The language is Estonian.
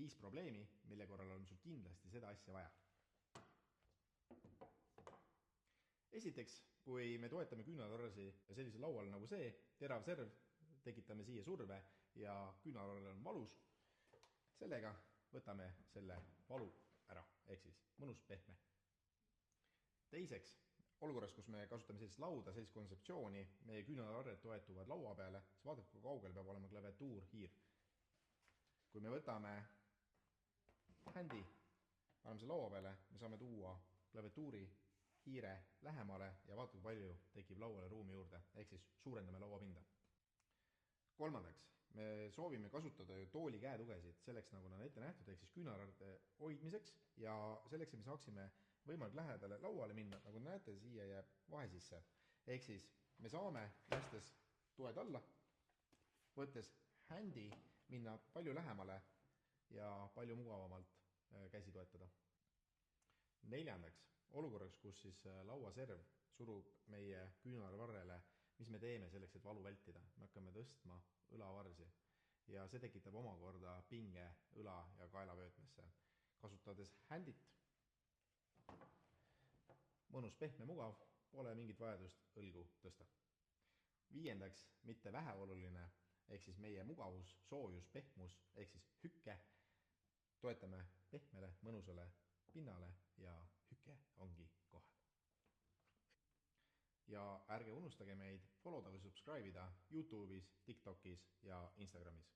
5 probleemi, mille korral on sul kindlasti seda asja vaja. Esiteks, kui me toetame küünarvarresi sellisel laual nagu see, terav serv, tekitame siia surve ja küünarvarrel on valus, sellega võtame selle valu ära, ehk siis mõnus pehme. Teiseks, olukorras, kus me kasutame sellist lauda, sellist kontseptsiooni, meie küünarvarred toetuvad laua peale, siis vaadake, kui kaugel peab olema klaviatuur, hiir. Kui me võtame händi, paneme selle laua peale, me saame tuua klaviatuuri hiire lähemale ja vaadake, kui palju tekib lauale ruumi juurde, ehk siis suurendame lauapinda. Kolmandaks, me soovime kasutada ju tooli käetugesid selleks, nagu nad on ette nähtud, ehk siis küünarvarde hoidmiseks ja selleks, et me saaksime võimalik lähedale lauale minna, nagu näete, siia jääb vahe sisse. Ehk siis me saame, lastes toed alla, võttes händi, minna palju lähemale ja palju mugavamalt käsi toetada. Neljandaks, olukorraks, kus siis lauaserv surub meie küünarvarrele, mis me teeme selleks, et valu vältida? Me hakkame tõstma õlavarsi ja see tekitab omakorda pinge õla ja kaelavöötmesse. Kasutades händit, mõnus, pehme, mugav, pole mingit vajadust õlgu tõsta. Viiendaks, mitte väheoluline, ehk siis meie mugavus, soojus, pehmus, ehk siis hükke, toetame pehmele, mõnusale pinnale ja hüke ongi kohal. Ja ärge unustage meid followda või subscribe ida YouTube'is, TikTokis ja Instagramis.